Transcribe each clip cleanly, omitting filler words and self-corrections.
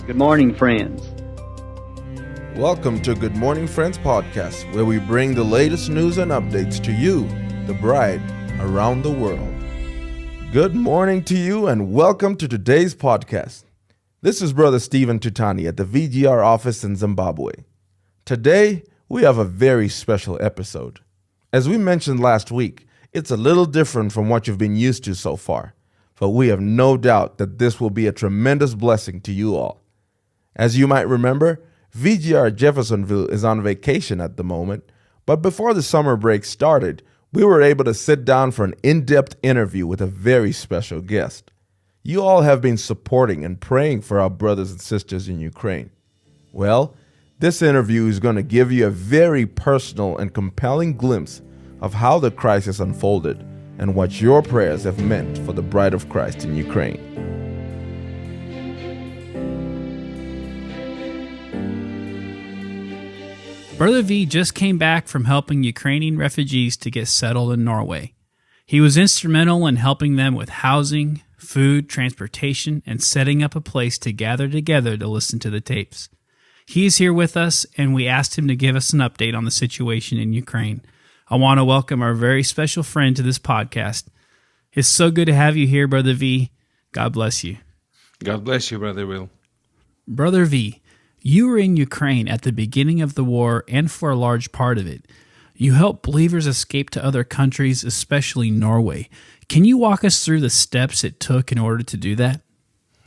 Good morning, friends. Welcome to Good Morning Friends podcast, where we bring the latest news and updates to you, the bride, around the world. Good morning to you and welcome to today's podcast. This is Brother Stephen Tutani at the VGR office in Zimbabwe. Today, we have a very special episode. As we mentioned last week, it's a little different from what you've been used to so far, but we have no doubt that this will be a tremendous blessing to you all. As you might remember, VGR Jeffersonville is on vacation at the moment, but before the summer break started, we were able to sit down for an in-depth interview with a very special guest. You all have been supporting and praying for our brothers and sisters in Ukraine. Well, this interview is going to give you a very personal and compelling glimpse of how the crisis unfolded and what your prayers have meant for the bride of Christ in Ukraine. Brother V just came back from helping Ukrainian refugees to get settled in Norway. He was instrumental in helping them with housing, food, transportation, and setting up a place to gather together to listen to the tapes. He is here with us, and we asked him to give us an update on the situation in Ukraine. I want to welcome our very special friend to this podcast. It's so good to have you here, Brother V. God bless you. God bless you, Brother Will. Brother V, you were in Ukraine at the beginning of the war and for a large part of it. You helped believers escape to other countries, especially Norway. Can you walk us through the steps it took in order to do that?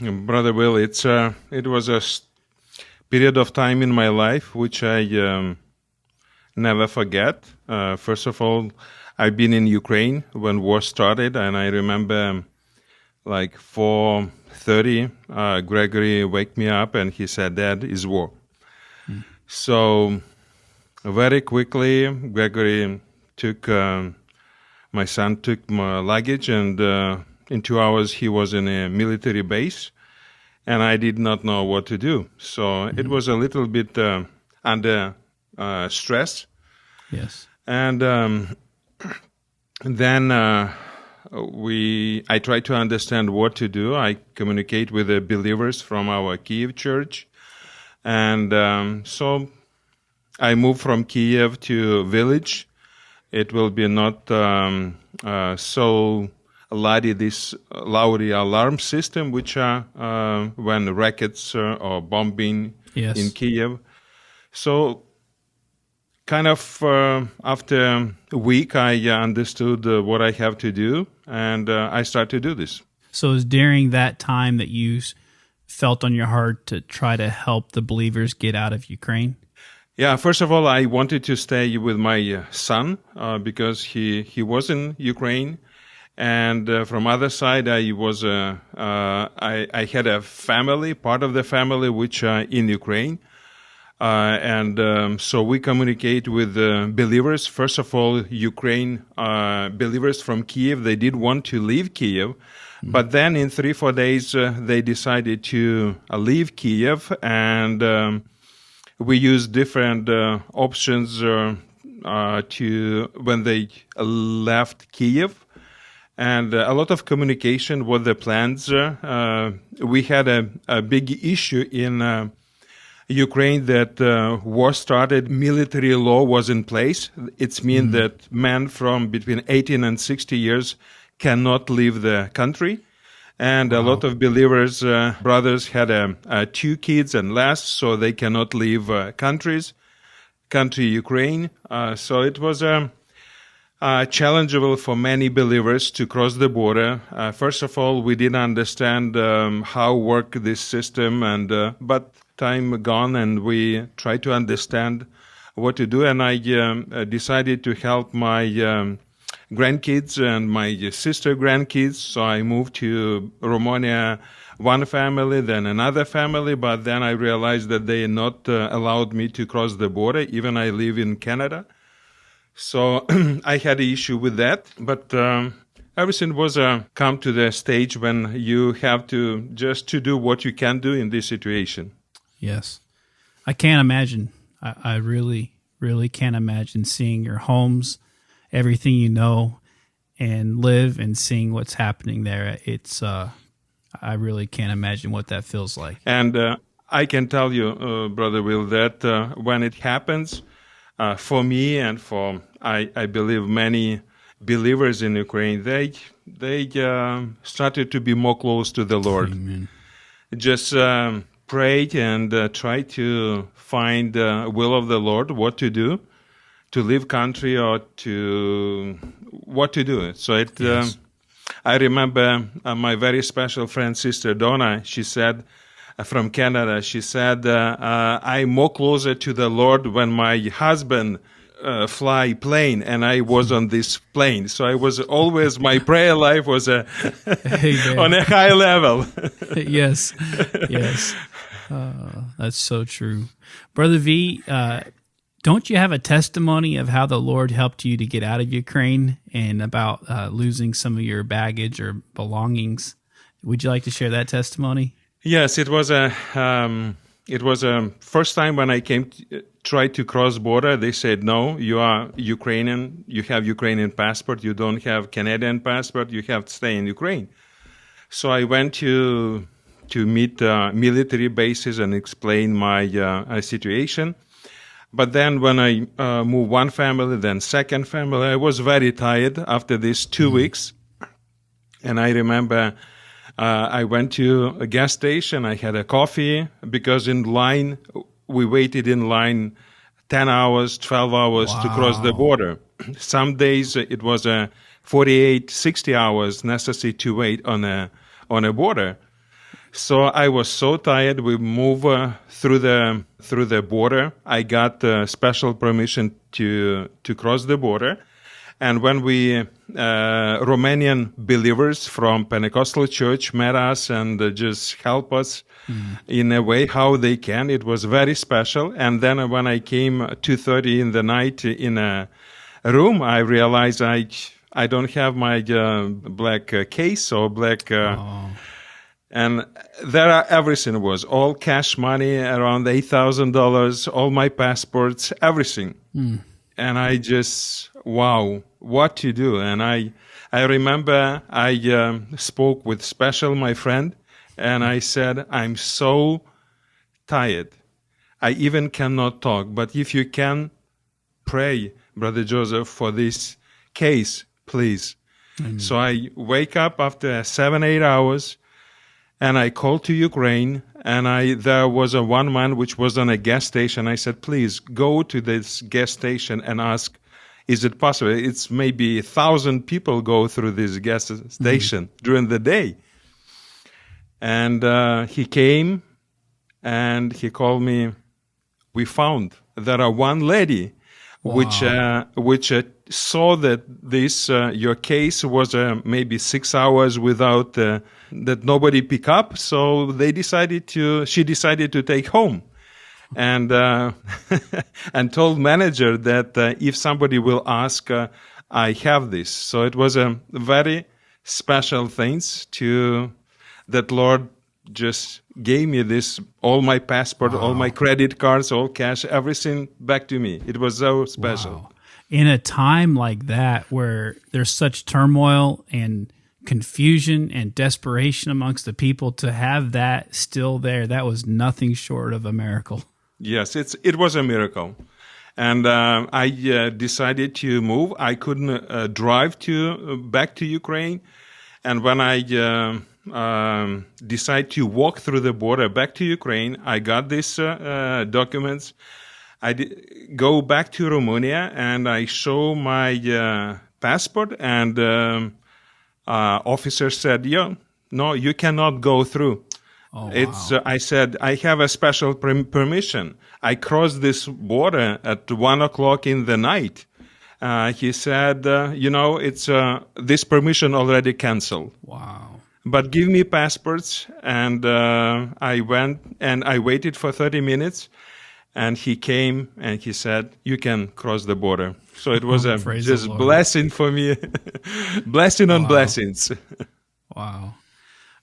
Brother Will, it was a period of time in my life which I never forget. First of all, I've been in Ukraine when war started, and I remember like 4:30, Gregory wake me up and he said, "Dad, is war." So very quickly, Gregory took, my son took my luggage, and in 2 hours he was in a military base, and I did not know what to do. So it was a little bit under stress. Yes. And then I try to understand what to do. I communicate with the believers from our Kiev church. And so I moved from Kiev to village. It will be not so loud, this loud alarm system, which are when rockets or bombing in Kiev. So kind of after a week, I understood what I have to do, and I started to do this. So it was during that time that you felt on your heart to try to help the believers get out of Ukraine? Yeah, first of all, I wanted to stay with my son because he was in Ukraine, and from other side, I had a family, part of the family, which are in Ukraine. So we communicate with believers. First of all, Ukraine believers from Kiev, they did want to leave Kiev. But then in 3-4 days, they decided to leave Kiev. And we used different options when they left Kiev. And a lot of communication with the plans. We had a big issue in Ukraine that war started, military law was in place. It means that men from between 18 and 60 years cannot leave the country. And a lot of believers, brothers had 2 kids and less, so they cannot leave country Ukraine. So it was challengeable for many believers to cross the border. First of all, we didn't understand how work this system, but time gone, and we try to understand what to do. And I decided to help my grandkids and my sister grandkids. So I moved to Romania, one family, then another family. But then I realized that they not allowed me to cross the border. Even I live in Canada. So I had an issue with that. But everything was come to the stage when you have to just to do what you can do in this situation. Yes. I can't imagine. I really, really can't imagine seeing your homes, everything you know, and live and seeing what's happening there. It's I really can't imagine what that feels like. And I can tell you, Brother Will, that when it happens, for me and for, I believe, many believers in Ukraine, they started to be more close to the Lord. Amen. Just prayed and tried to find the will of the Lord, what to do, to leave country or to what to do. So Yes. I remember my very special friend, Sister Donna, she said, from Canada, she said, I'm more closer to the Lord when my husband fly plane and I was on this plane. So I was always, my prayer life was Amen. on a high level. Yes. Yes. That's so true. Brother V, don't you have a testimony of how the Lord helped you to get out of Ukraine and about losing some of your baggage or belongings? Would you like to share that testimony? Yes, it was a first time when I came tried to cross border. They said, no, you are Ukrainian, you have Ukrainian passport, you don't have Canadian passport, you have to stay in Ukraine. So I went to meet military bases and explain my situation. But then when I moved one family, then second family, I was very tired after these 2 weeks. And I remember I went to a gas station, I had a coffee, because in line, we waited in line 10 hours, 12 hours to cross the border. Some days it was 48, 60 hours necessary to wait on a border. So I was so tired. We moved through the border. I got special permission to cross the border. And when we Romanian believers from Pentecostal church met us and just help us in a way how they can, it was very special. And then when I came 2:30 in the night in a room, I realized I don't have my black case or black. And there everything was all cash money, around $8,000, all my passports, everything. And I just, wow, what to do? And I remember I spoke with Special, my friend, and I said, I'm so tired. I even cannot talk. But if you can pray, Brother Joseph, for this case, please. So I wake up after 7-8 hours, and I called to Ukraine, and there was one man which was on a gas station. I said, please go to this gas station and ask, is it possible? It's maybe 1,000 people go through this gas station during the day. And he came, and he called me. We found there are one lady which saw that this your case was maybe 6 hours without that nobody pick up, so she decided to take home, and and told manager that if somebody will ask, I have this. So it was a very special things that Lord just gave me this, all my passport, all my credit cards, all cash, everything back to me. It was so special. Wow. In a time like that where there's such turmoil and confusion and desperation amongst the people, to have that still there, that was nothing short of a miracle. Yes, it was a miracle. And I decided to move. I couldn't drive back to Ukraine. And when I decided to walk through the border back to Ukraine, I got these documents. I go back to Romania, and I show my passport, and officer said, no, you cannot go through. Oh, wow. I said, I have a special permission. I crossed this border at 1:00 in the night. He said, it's this permission already canceled. Wow. But give me passports. And I went and I waited for 30 minutes. And he came and he said, you can cross the border. So it was just blessing for me. Blessing on blessings. Wow.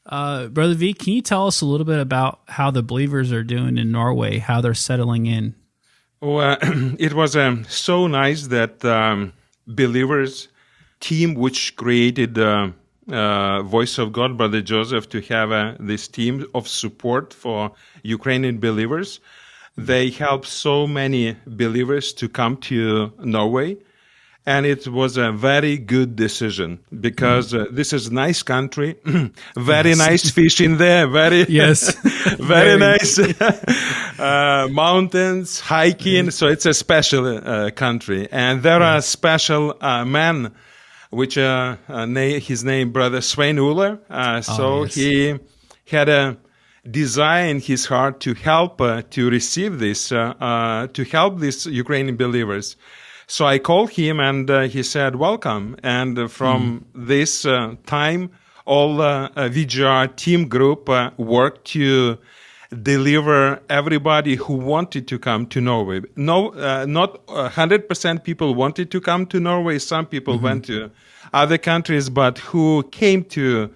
Brother V, can you tell us a little bit about how the believers are doing in Norway, how they're settling in? Well, it was so nice that believers team which created Voice of God, Brother Joseph, to have this team of support for Ukrainian believers. They help so many believers to come to Norway. And it was a very good decision because this is a nice country, very nice fish in there, very very nice mountains, hiking. So it's a special country, and there are special men, which his name Brother Svein Uller. He had a desire in his heart to help to receive this, to help these Ukrainian believers. So I called him and he said, welcome. And from this time, all VGR team group worked to deliver everybody who wanted to come to Norway. No, not 100% people wanted to come to Norway. Some people went to other countries, but who came to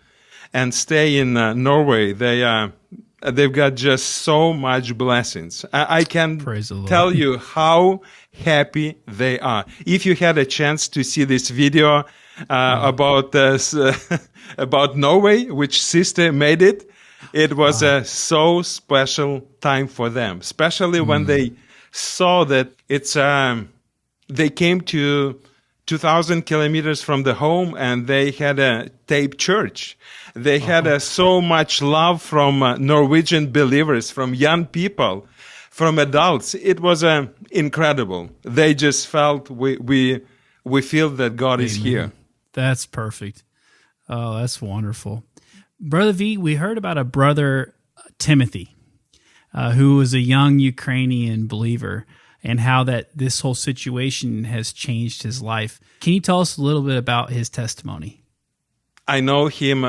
and stay in Norway, they've got just so much blessings. I can tell you how happy they are. If you had a chance to see this video about Norway, which sister made it, it was a so special time for them, especially when they saw that it's they came to 2,000 kilometers from the home and they had a taped church. They had so much love from Norwegian believers, from young people, from adults. It was incredible. They just felt we feel that God is here. That's perfect. Oh, that's wonderful. Brother V, we heard about a brother, Timothy, who was a young Ukrainian believer, and how that this whole situation has changed his life. Can you tell us a little bit about his testimony? I know him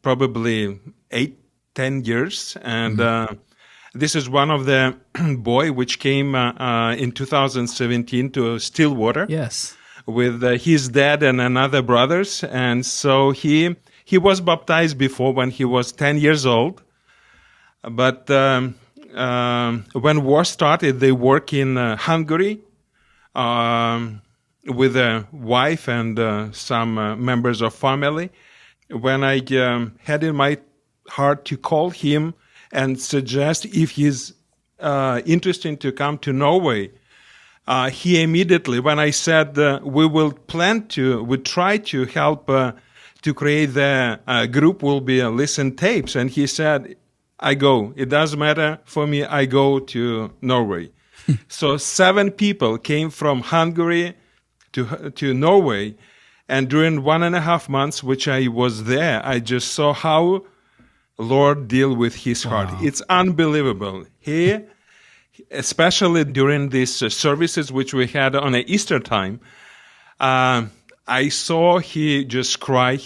probably 8-10 years, and this is one of the boy which came in 2017 to Stillwater. Yes, with his dad and another brothers, and so he was baptized before when he was 10 years old, but when war started, they work in Hungary with a wife and some members of family. When I had in my heart to call him and suggest if he's interested to come to Norway, he immediately, when I said we try to help to create the group, will be listen tapes, and he said, I go. It doesn't matter for me. I go to Norway. So 7 people came from Hungary to Norway. And during 1.5 months, which I was there, I just saw how Lord deal with his heart. It's unbelievable. He, especially during these services, which we had on an Easter time, I saw he just cry.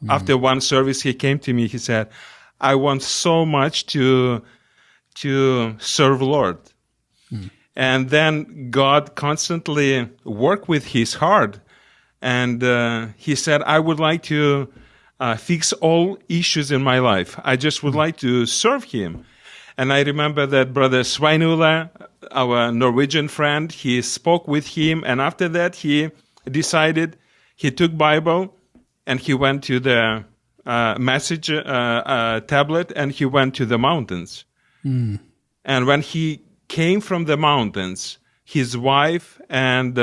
After one service, he came to me. He said, I want so much to serve Lord. And then God constantly worked with his heart. And he said, I would like to fix all issues in my life. I just would like to serve him. And I remember that Brother Svein Uller, our Norwegian friend, he spoke with him. And after that, he decided, he took Bible and he went to the message tablet, and he went to the mountains. And when he came from the mountains, his wife and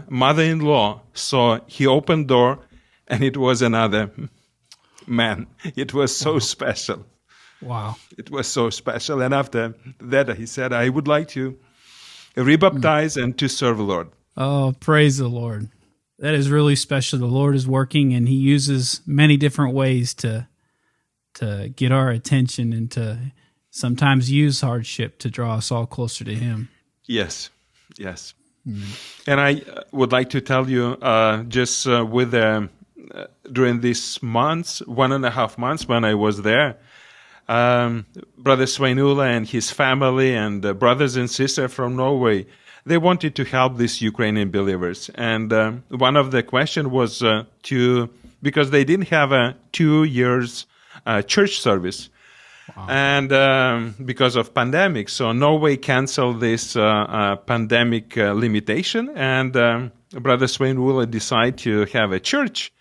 mother-in-law saw, he opened door, and it was another man. It was so special. Wow. It was so special. And after that, he said, I would like to rebaptize and to serve the Lord. Oh, praise the Lord. That is really special. The Lord is working, and he uses many different ways to get our attention and to sometimes use hardship to draw us all closer to him. Yes. And I would like to tell you, just with during these months, 1.5 months when I was there, Brother Svein Uller and his family and brothers and sisters from Norway, they wanted to help these Ukrainian believers. And one of the questions was because they didn't have a 2 years church service. Wow. And because of pandemic, so Norway canceled this pandemic limitation, and Brother Svein Uller decided to have a church.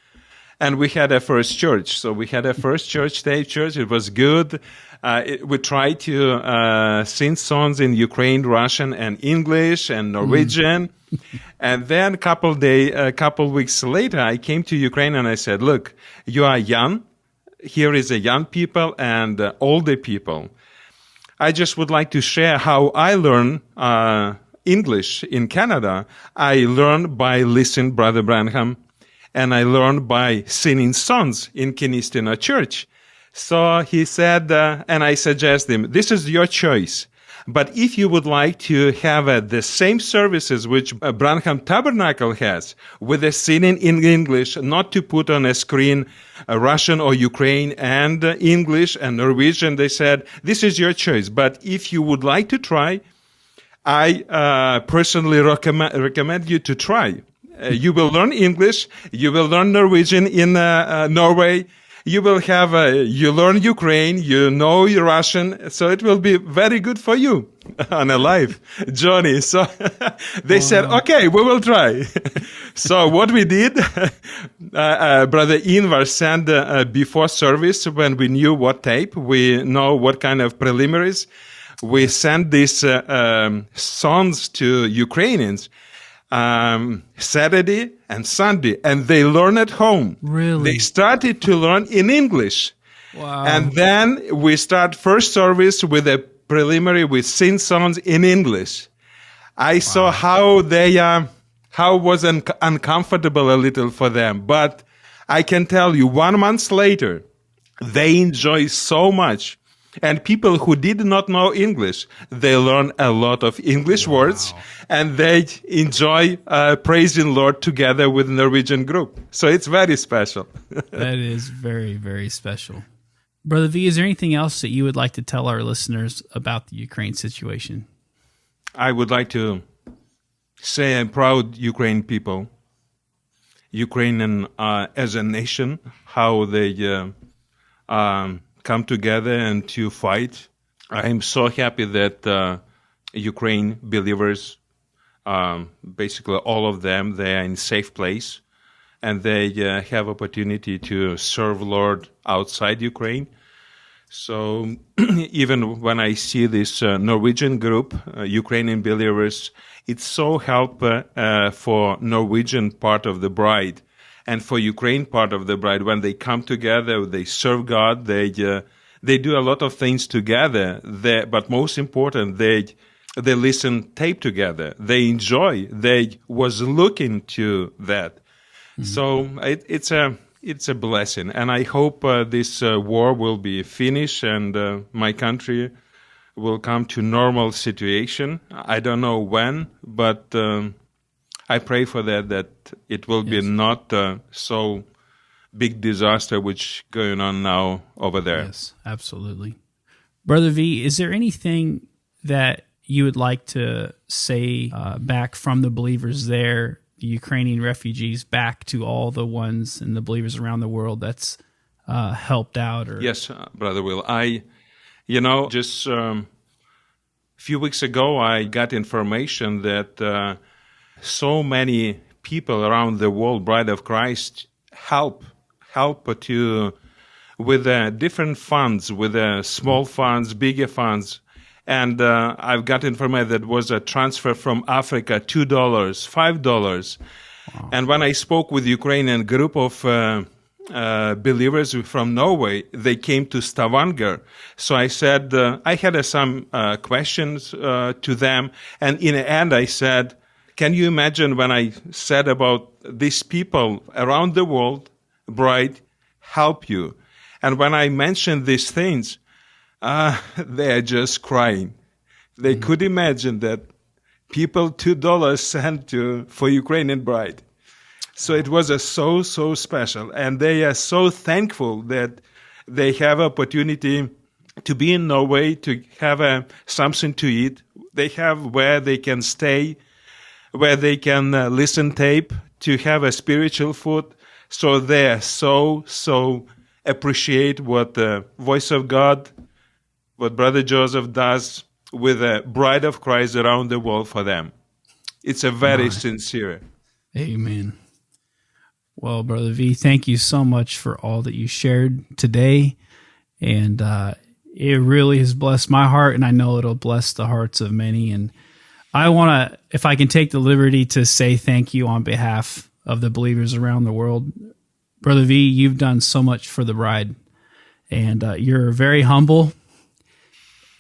And we had a first church. So we had a first church, state church. It was good. We tried to sing songs in Ukraine, Russian, and English, and Norwegian. And then a couple weeks later, I came to Ukraine and I said, look, you are young. Here is a young people and older people. I just would like to share how I learn English in Canada. I learned by listening Brother Branham, and I learned by singing songs in Kenistina Church. So he said, and I suggest him, this is your choice. But if you would like to have the same services which Branham Tabernacle has, with the singing in English, not to put on a screen Russian or Ukraine and English and Norwegian, they said, this is your choice. But if you would like to try, I personally recommend you to try. You will learn English, you will learn Norwegian in Norway, you will you learn Ukraine, you know Russian, so it will be very good for you on a life journey. So they said, okay, we will try. So what we did, Brother Invar sent before service, when we knew what tape, we know what kind of preliminaries, we sent these songs to Ukrainians. Saturday and Sunday, and they learn at home. Really? They started to learn in English. Wow. And then we start first service with a preliminary with sing songs in English. I saw how they, how was uncomfortable a little for them. But I can tell you, 1 month later, they enjoy so much. And people who did not know English, they learn a lot of English words, and they enjoy praising Lord together with Norwegian group. So it's very special. That is very, very special. Brother V, is there anything else that you would like to tell our listeners about the Ukraine situation? I would like to say I'm proud Ukraine people, Ukrainian as a nation, how they come together and to fight. I am so happy that Ukraine believers, basically all of them, they are in safe place, and they have opportunity to serve Lord outside Ukraine. So even when I see this Norwegian group, Ukrainian believers, it's so help for Norwegian part of the bride. And for Ukraine part of the bride, when they come together, they serve God, they do a lot of things together. But most important, they listen tape together. They enjoy. They was looking to that. Mm-hmm. So it's a blessing. And I hope this war will be finished and my country will come to normal situation. I don't know when, but I pray for that it will be not so big disaster which going on now over there. Yes, absolutely. Brother V, is there anything that you would like to say back from the believers there, the Ukrainian refugees, back to all the ones and the believers around the world that's helped out? Or Yes, Brother Will. Just a few weeks ago, I got information that so many people around the world, Bride of Christ, help to with different funds, with small funds, bigger funds. And I've got information that was a transfer from Africa, $2, $5. Wow. And when I spoke with Ukrainian group of believers from Norway, they came to Stavanger. So I said, I had some questions to them. And in the end, I said, can you imagine when I said about these people around the world, Bride, help you? And when I mentioned these things, they are just crying. They could imagine that people $2 sent for Ukrainian Bride. So it was so special. And they are so thankful that they have opportunity to be in Norway, to have something to eat. They have where they can stay, where they can listen tape, to have a spiritual food. So they so appreciate what the Voice of God, what Brother Joseph does with the Bride of Christ around the world for them. It's a very sincere. Amen. Well, Brother V, thank you so much for all that you shared today. And it really has blessed my heart, and I know it'll bless the hearts of many. And I want to, if I can take the liberty to say thank you on behalf of the believers around the world. Brother V, you've done so much for the bride, and you're very humble.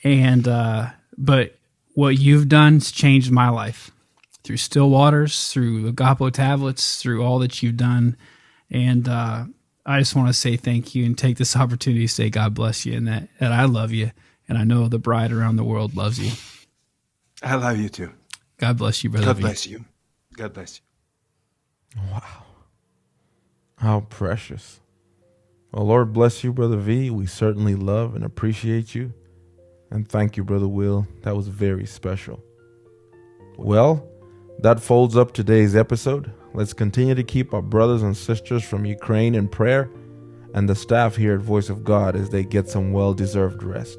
And but what you've done has changed my life through Still Waters, through Agapo tablets, through all that you've done. And I just want to say thank you and take this opportunity to say God bless you, and that I love you, and I know the bride around the world loves you. I love you too. God bless you, Brother God V. bless you. God bless you. Wow. How precious. Well, Lord bless you, Brother V. We certainly love and appreciate you. And thank you, Brother Will. That was very special. Well, that folds up today's episode. Let's continue to keep our brothers and sisters from Ukraine in prayer, and the staff here at Voice of God as they get some well-deserved rest.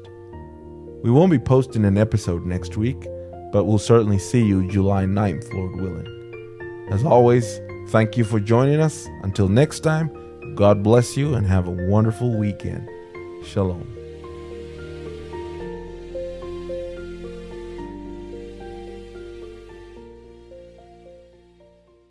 We won't be posting an episode next week, but we'll certainly see you July 9th, Lord willing. As always, thank you for joining us. Until next time, God bless you and have a wonderful weekend. Shalom.